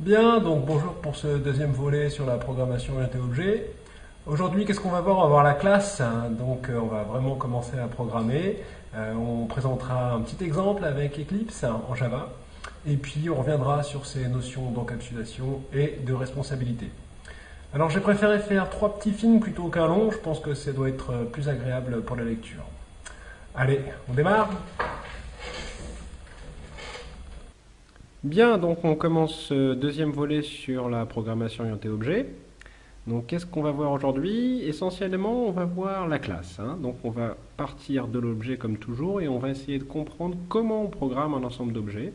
Bien, donc bonjour pour ce deuxième volet sur la programmation orientée objet. Aujourd'hui, qu'est-ce qu'on va voir? On va voir la classe, hein. Donc on va vraiment commencer à programmer. On présentera un petit exemple avec Eclipse hein, en Java. Et puis on reviendra sur ces notions d'encapsulation et de responsabilité. Alors j'ai préféré faire trois petits films plutôt qu'un long. Je pense que ça doit être plus agréable pour la lecture. Allez, on démarre? Bien, donc on commence ce deuxième volet sur la programmation orientée objet. Donc qu'est-ce qu'on va voir aujourd'hui? Essentiellement, on va voir la classe, hein. Donc on va partir de l'objet comme toujours et on va essayer de comprendre comment on programme un ensemble d'objets,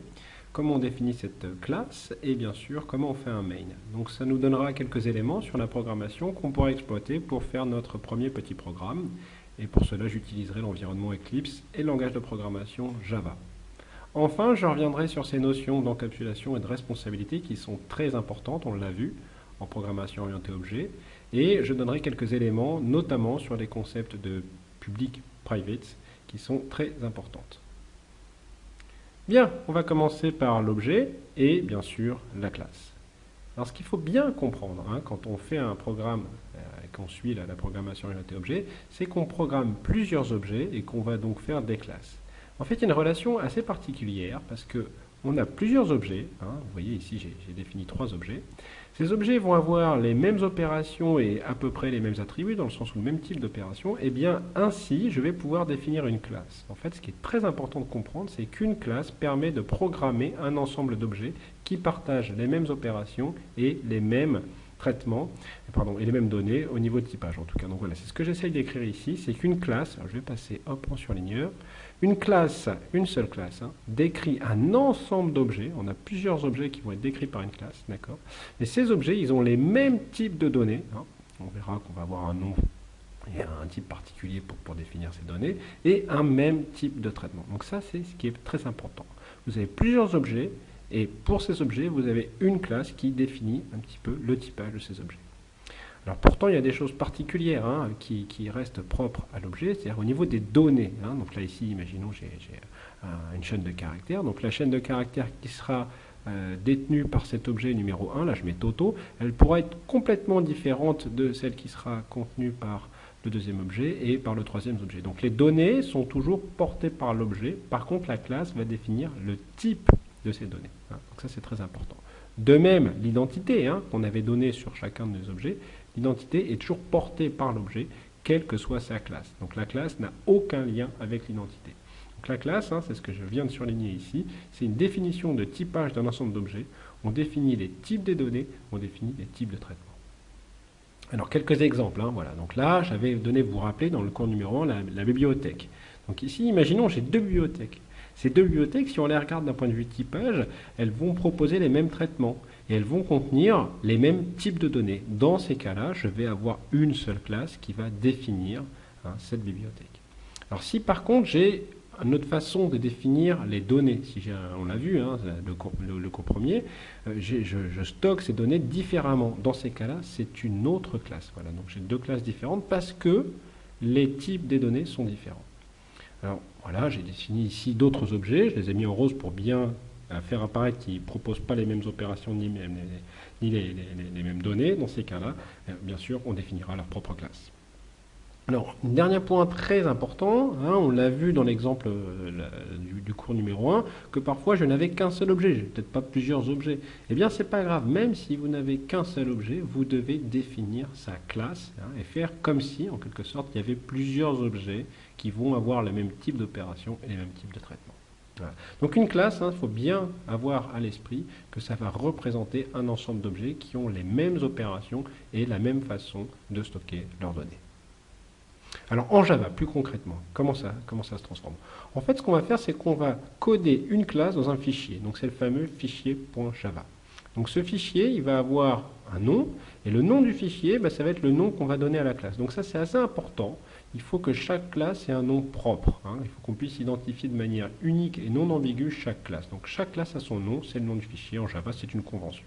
comment on définit cette classe et bien sûr comment on fait un main. Donc ça nous donnera quelques éléments sur la programmation qu'on pourra exploiter pour faire notre premier petit programme. Et pour cela, j'utiliserai l'environnement Eclipse et le langage de programmation Java. Enfin, je reviendrai sur ces notions d'encapsulation et de responsabilité qui sont très importantes, on l'a vu, en programmation orientée objet, et je donnerai quelques éléments, notamment sur les concepts de public, private, qui sont très importantes. Bien, on va commencer par l'objet et bien sûr la classe. Alors ce qu'il faut bien comprendre hein, quand on fait un programme et qu'on suit la programmation orientée objet, c'est qu'on programme plusieurs objets et qu'on va donc faire des classes. En fait, il y a une relation assez particulière parce que on a plusieurs objets. Hein, vous voyez ici, j'ai défini trois objets. Ces objets vont avoir les mêmes opérations et à peu près les mêmes attributs, dans le sens où le même type d'opération. Et bien ainsi, je vais pouvoir définir une classe. En fait, ce qui est très important de comprendre, c'est qu'une classe permet de programmer un ensemble d'objets qui partagent les mêmes opérations et les mêmes traitements, et les mêmes données au niveau de typage en tout cas. Donc voilà, c'est ce que j'essaye d'écrire ici, c'est qu'une classe, alors je vais passer hop en surligneur, une classe, une seule classe, hein, décrit un ensemble d'objets. On a plusieurs objets qui vont être décrits par une classe, d'accord? Et ces objets, ils ont les mêmes types de données. Hein. On verra qu'on va avoir un nom et un type particulier pour définir ces données, et un même type de traitement. Donc ça, c'est ce qui est très important. Vous avez plusieurs objets, et pour ces objets, vous avez une classe qui définit un petit peu le typage de ces objets. Alors pourtant, il y a des choses particulières hein, qui restent propres à l'objet, c'est-à-dire au niveau des données. Hein. Donc là, ici, imaginons, j'ai une chaîne de caractères. Donc la chaîne de caractères qui sera détenue par cet objet numéro 1, là je mets Toto, elle pourra être complètement différente de celle qui sera contenue par le deuxième objet et par le troisième objet. Donc les données sont toujours portées par l'objet. Par contre, la classe va définir le type de ces données. Hein. Donc ça, c'est très important. De même, l'identité hein, qu'on avait donnée sur chacun de nos objets, l'identité est toujours portée par l'objet, quelle que soit sa classe. Donc la classe n'a aucun lien avec l'identité. Donc la classe, hein, c'est ce que je viens de surligner ici, c'est une définition de typage d'un ensemble d'objets. On définit les types des données, on définit les types de traitement. Alors quelques exemples, hein, voilà. Donc là, j'avais donné, vous vous rappelez, dans le cours numéro 1, la bibliothèque. Donc ici, imaginons, j'ai deux bibliothèques. Ces deux bibliothèques, si on les regarde d'un point de vue typage, elles vont proposer les mêmes traitements et elles vont contenir les mêmes types de données. Dans ces cas-là, je vais avoir une seule classe qui va définir hein, cette bibliothèque. Alors si par contre j'ai une autre façon de définir les données, si on l'a vu, hein, le cours premier, je stocke ces données différemment. Dans ces cas-là, c'est une autre classe. Voilà, donc j'ai deux classes différentes parce que les types des données sont différents. Alors voilà, j'ai défini ici d'autres objets, je les ai mis en rose pour bien faire apparaître qu'ils ne proposent pas les mêmes opérations ni les mêmes données. Dans ces cas-là, bien sûr, on définira leur propre classe. Alors, un dernier point très important, hein, on l'a vu dans l'exemple du cours numéro 1, que parfois je n'avais qu'un seul objet, j'ai peut-être pas plusieurs objets. Eh bien, c'est pas grave, même si vous n'avez qu'un seul objet, vous devez définir sa classe hein, et faire comme si, en quelque sorte, il y avait plusieurs objets qui vont avoir le même type d'opération et les mêmes types de traitement. Voilà. Donc une classe, il faut bien avoir à l'esprit que ça va représenter un ensemble d'objets qui ont les mêmes opérations et la même façon de stocker leurs données. Alors en Java, plus concrètement, comment ça se transforme? En fait, ce qu'on va faire, c'est qu'on va coder une classe dans un fichier. Donc c'est le fameux fichier.java. Donc ce fichier, il va avoir un nom, et le nom du fichier, ça va être le nom qu'on va donner à la classe. Donc ça, c'est assez important. Il faut que chaque classe ait un nom propre. Hein. Il faut qu'on puisse identifier de manière unique et non ambiguë chaque classe. Donc chaque classe a son nom, c'est le nom du fichier. En Java, c'est une convention.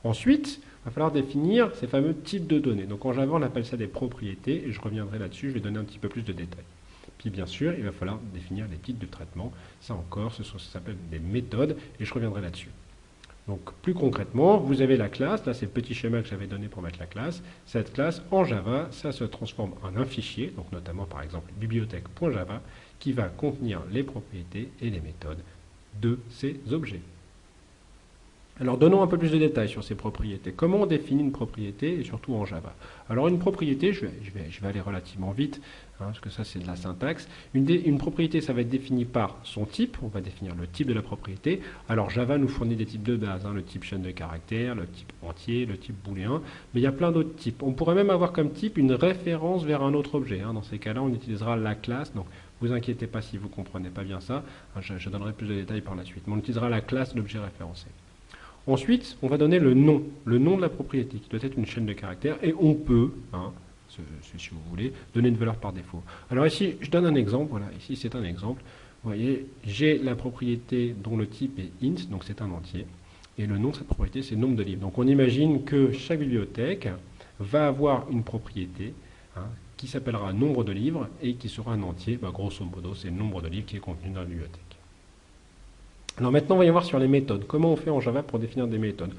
Ensuite, il va falloir définir ces fameux types de données. Donc en Java, on appelle ça des propriétés, et je reviendrai là-dessus, je vais donner un petit peu plus de détails. Puis bien sûr, il va falloir définir les types de traitement. Ça encore, ça s'appelle des méthodes, et je reviendrai là-dessus. Donc plus concrètement, vous avez la classe, là c'est le petit schéma que j'avais donné pour mettre la classe. Cette classe en Java, ça se transforme en un fichier, donc notamment par exemple bibliothèque.java, qui va contenir les propriétés et les méthodes de ces objets. Alors donnons un peu plus de détails sur ces propriétés. Comment on définit une propriété, et surtout en Java? Alors une propriété, je vais aller relativement vite, parce que ça c'est de la syntaxe. Une propriété, ça va être défini par son type, on va définir le type de la propriété. Alors Java nous fournit des types de base, le type chaîne de caractères, le type entier, le type booléen, mais il y a plein d'autres types. On pourrait même avoir comme type une référence vers un autre objet. Dans ces cas-là, on utilisera la classe, donc vous inquiétez pas si vous ne comprenez pas bien ça, je donnerai plus de détails par la suite, mais on utilisera la classe d'objet référencé. Ensuite, on va donner le nom de la propriété, qui doit être une chaîne de caractères, et on peut, si vous voulez, donner une valeur par défaut. Alors ici, je donne un exemple, voilà, ici c'est un exemple. Vous voyez, j'ai la propriété dont le type est int, donc c'est un entier, et le nom de cette propriété, c'est nombre de livres. Donc on imagine que chaque bibliothèque va avoir une propriété qui s'appellera nombre de livres, et qui sera un entier, grosso modo, c'est le nombre de livres qui est contenu dans la bibliothèque. Alors maintenant, on va y voir sur les méthodes. Comment on fait en Java pour définir des méthodes?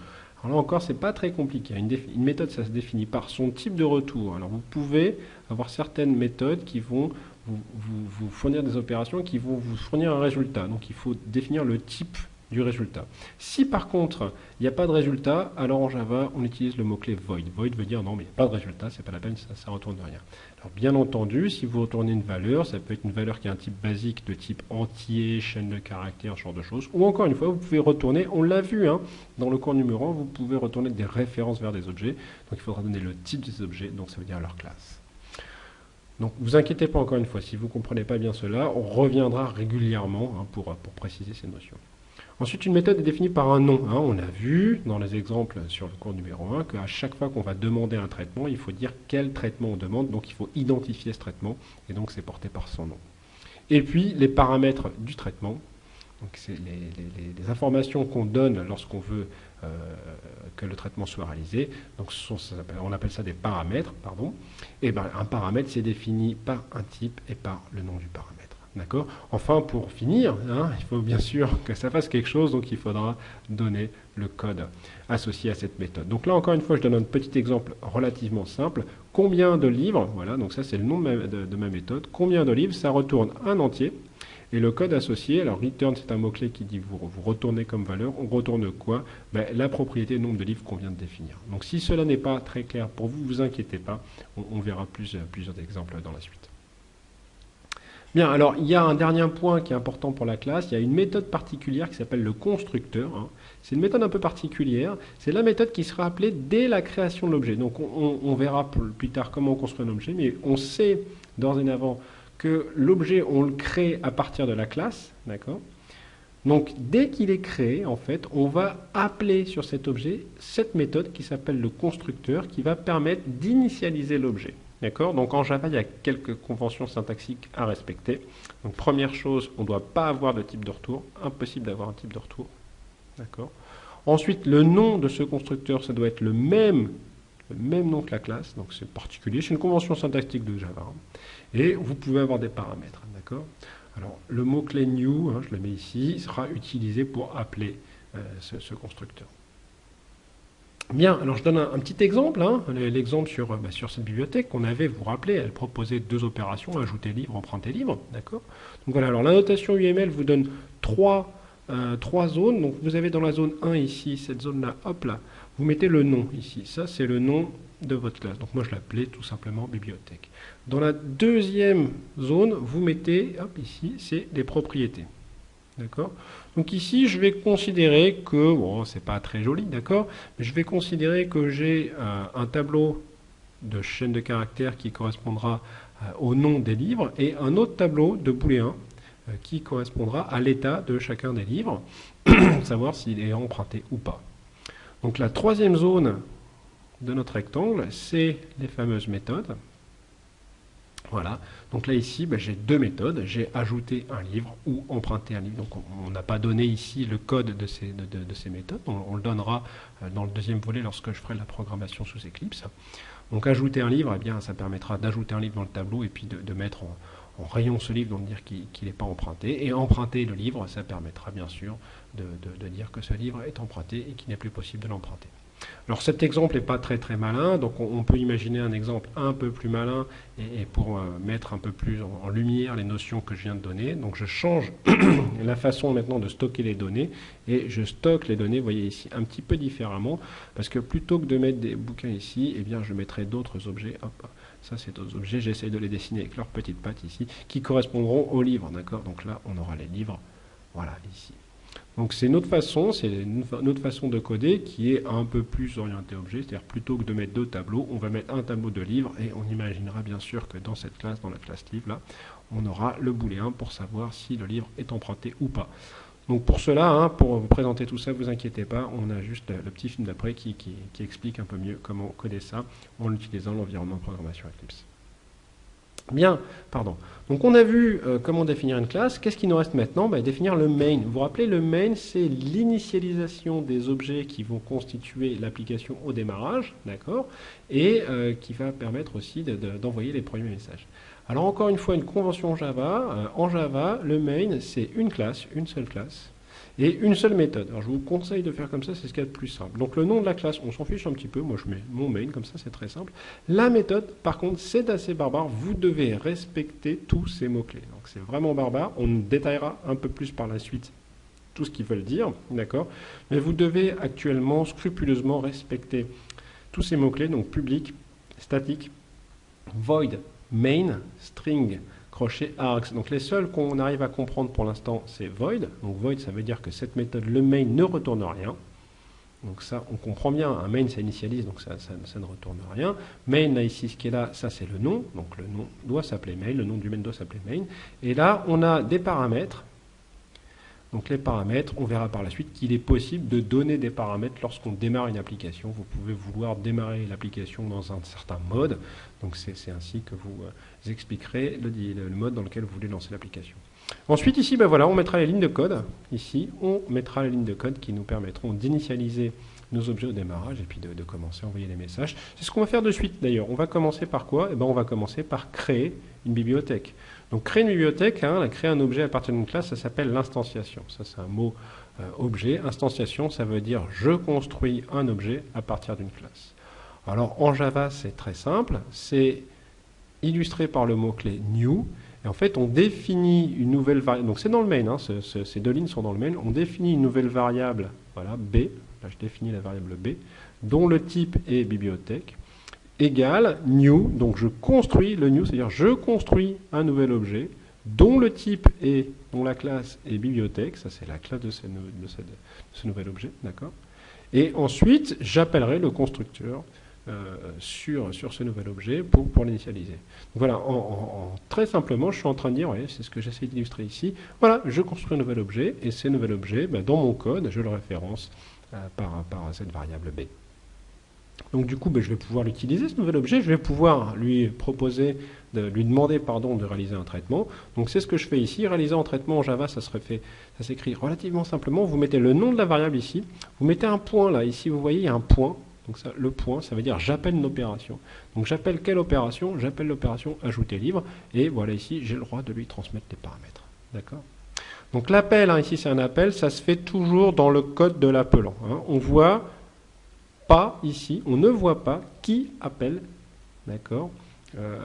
Alors là encore, c'est pas très compliqué. Une méthode, ça se définit par son type de retour. Alors vous pouvez avoir certaines méthodes qui vont vous fournir des opérations, qui vont vous fournir un résultat. Donc il faut définir le type du résultat. Si par contre, il n'y a pas de résultat, alors en Java, on utilise le mot-clé void. Void veut dire non, mais il n'y a pas de résultat, c'est pas la peine, ça retourne rien. Alors bien entendu, si vous retournez une valeur, ça peut être une valeur qui a un type basique de type entier, chaîne de caractères, ce genre de choses. Ou encore une fois, vous pouvez retourner, on l'a vu dans le cours numéro 1, vous pouvez retourner des références vers des objets. Donc il faudra donner le type des objets, donc ça veut dire leur classe. Donc vous inquiétez pas encore une fois, si vous ne comprenez pas bien cela, on reviendra régulièrement pour préciser ces notions. Ensuite, une méthode est définie par un nom. On a vu dans les exemples sur le cours numéro 1 qu'à chaque fois qu'on va demander un traitement, il faut dire quel traitement on demande, donc il faut identifier ce traitement, et donc c'est porté par son nom. Et puis, les paramètres du traitement, donc c'est les informations qu'on donne lorsqu'on veut que le traitement soit réalisé, donc on appelle ça des paramètres, pardon. Et un paramètre, c'est défini par un type et par le nom du paramètre. D'accord. Enfin, pour finir, il faut bien sûr que ça fasse quelque chose, donc il faudra donner le code associé à cette méthode. Donc là, encore une fois, je donne un petit exemple relativement simple. Combien de livres, voilà, donc ça c'est le nom de ma méthode, combien de livres, ça retourne un entier, et le code associé, alors return c'est un mot-clé qui dit vous retournez comme valeur, on retourne quoi? La propriété nombre de livres qu'on vient de définir. Donc si cela n'est pas très clair pour vous, vous inquiétez pas, on verra plusieurs exemples dans la suite. Bien, alors il y a un dernier point qui est important pour la classe, il y a une méthode particulière qui s'appelle le constructeur. C'est une méthode un peu particulière, c'est la méthode qui sera appelée dès la création de l'objet. Donc on verra plus tard comment on construit un objet, mais on sait d'ores et avant que l'objet, on le crée à partir de la classe, d'accord? Donc dès qu'il est créé, en fait, on va appeler sur cet objet cette méthode qui s'appelle le constructeur, qui va permettre d'initialiser l'objet. D'accord? Donc en Java, il y a quelques conventions syntaxiques à respecter. Donc première chose, on ne doit pas avoir de type de retour. Impossible d'avoir un type de retour. D'accord? Ensuite, le nom de ce constructeur, ça doit être le même nom que la classe. Donc c'est particulier. C'est une convention syntaxique de Java. Et vous pouvez avoir des paramètres. D'accord? Alors le mot-clé new, je le mets ici, sera utilisé pour appeler ce constructeur. Bien, alors je donne un petit exemple, l'exemple sur cette bibliothèque qu'on avait, vous vous rappelez, elle proposait deux opérations, ajouter livre, emprunter livre, d'accord? Donc voilà, alors la notation UML vous donne trois zones, donc vous avez dans la zone 1 ici, cette zone-là, hop là, vous mettez le nom ici, ça c'est le nom de votre classe, donc moi je l'appelais tout simplement bibliothèque. Dans la deuxième zone, vous mettez, hop ici, c'est les propriétés. D'accord? Donc ici, je vais considérer que, bon, c'est pas très joli, d'accord, mais je vais considérer que j'ai un tableau de chaîne de caractères qui correspondra au nom des livres et un autre tableau de booléen qui correspondra à l'état de chacun des livres, savoir s'il est emprunté ou pas. Donc la troisième zone de notre rectangle, c'est les fameuses méthodes. Voilà, donc là ici, j'ai deux méthodes, j'ai ajouté un livre ou emprunté un livre, donc on n'a pas donné ici le code de ces méthodes, on le donnera dans le deuxième volet lorsque je ferai la programmation sous Eclipse. Donc ajouter un livre, eh bien, ça permettra d'ajouter un livre dans le tableau et puis de mettre on rayonne ce livre, donc dire qu'il n'est pas emprunté. Et emprunter le livre, ça permettra bien sûr de dire que ce livre est emprunté et qu'il n'est plus possible de l'emprunter. Alors cet exemple n'est pas très très malin, donc on peut imaginer un exemple un peu plus malin et pour mettre un peu plus en lumière les notions que je viens de donner. Donc je change la façon maintenant de stocker les données et je stocke les données, vous voyez ici, un petit peu différemment parce que plutôt que de mettre des bouquins ici, eh bien je mettrai d'autres objets. Hop, ça c'est d'autres objets, j'essaie de les dessiner avec leurs petites pattes ici qui correspondront aux livres, d'accord? Donc là on aura les livres, voilà ici. Donc c'est une autre façon, de coder qui est un peu plus orientée objet, c'est-à-dire plutôt que de mettre deux tableaux, on va mettre un tableau de livres et on imaginera bien sûr que dans cette classe, dans la classe livre, là, on aura le booléen pour savoir si le livre est emprunté ou pas. Donc pour cela, hein, pour vous présenter tout ça, ne vous inquiétez pas, on a juste le petit film d'après qui explique un peu mieux comment coder ça en utilisant l'environnement de programmation Eclipse. Bien, pardon. Donc on a vu comment définir une classe. Qu'est-ce qu'il nous reste maintenant? Définir le main. Vous vous rappelez, le main, c'est l'initialisation des objets qui vont constituer l'application au démarrage, d'accord, et qui va permettre aussi d'envoyer les premiers messages. Alors encore une fois, une convention Java. En Java, le main, c'est une classe, une seule classe, et une seule méthode. Alors je vous conseille de faire comme ça, c'est ce qu'il y a de plus simple. Donc le nom de la classe, on s'en fiche un petit peu, moi je mets mon main, comme ça c'est très simple. La méthode, par contre, c'est assez barbare, vous devez respecter tous ces mots-clés. Donc c'est vraiment barbare, on détaillera un peu plus par la suite tout ce qu'ils veulent dire, d'accord? Mais vous devez actuellement scrupuleusement respecter tous ces mots-clés, donc public, statique, void, main, string, crochet, args. Donc les seuls qu'on arrive à comprendre pour l'instant, c'est void. Donc void, ça veut dire que cette méthode, le main, ne retourne rien. Donc ça, on comprend bien. Un main, ça initialise, donc ça ne retourne rien. Main, là, ici, ce qui est là, ça, c'est le nom. Donc le nom doit s'appeler main. Le nom du main doit s'appeler main. Et là, on a des paramètres. Donc les paramètres, on verra par la suite qu'il est possible de donner des paramètres lorsqu'on démarre une application. Vous pouvez vouloir démarrer l'application dans un certain mode. Donc c'est ainsi que vous expliquerez le mode dans lequel vous voulez lancer l'application. Ensuite ici, voilà, on mettra les lignes de code. Ici, on mettra les lignes de code qui nous permettront d'initialiser nos objets au démarrage et puis de commencer à envoyer les messages. C'est ce qu'on va faire de suite d'ailleurs. On va commencer par quoi? On va commencer par créer une bibliothèque. Donc créer une bibliothèque, hein, créer un objet à partir d'une classe, ça s'appelle l'instanciation. Ça c'est un mot objet. Instanciation, ça veut dire je construis un objet à partir d'une classe. Alors en Java, c'est très simple. C'est illustré par le mot-clé new. Et en fait, on définit une nouvelle variable. Donc c'est dans le main, hein, ces deux lignes sont dans le main. On définit une nouvelle variable, voilà, B. Là, je définis la variable B, dont le type est bibliothèque, égale new. Donc je construis le new, c'est-à-dire je construis un nouvel objet dont le type est, dont la classe est bibliothèque. Ça, c'est la classe de ce nouvel objet, d'accord. Et ensuite, j'appellerai le constructeur sur ce nouvel objet pour l'initialiser. Voilà, très simplement, je suis en train de dire, ouais, c'est ce que j'essaie d'illustrer ici, voilà, je construis un nouvel objet, et ce nouvel objet, dans mon code, je le référence par cette variable B. Donc du coup, je vais pouvoir l'utiliser, ce nouvel objet, je vais pouvoir lui proposer, lui demander de réaliser un traitement. Donc c'est ce que je fais ici, réaliser un traitement en Java, ça s'écrit relativement simplement, vous mettez le nom de la variable ici, vous mettez un point là, ici vous voyez, il y a un point. Donc ça, le point, ça veut dire j'appelle une opération. Donc j'appelle quelle opération? J'appelle l'opération ajouter livre. Et voilà ici, j'ai le droit de lui transmettre des paramètres. D'accord? Donc l'appel, hein, ici c'est un appel, ça se fait toujours dans le code de l'appelant. Hein. On voit pas ici, on ne voit pas qui appelle, d'accord,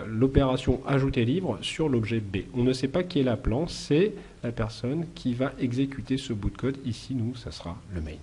l'opération ajouter livre sur l'objet B. On ne sait pas qui est l'appelant, c'est la personne qui va exécuter ce bout de code. Ici, nous, ça sera le main.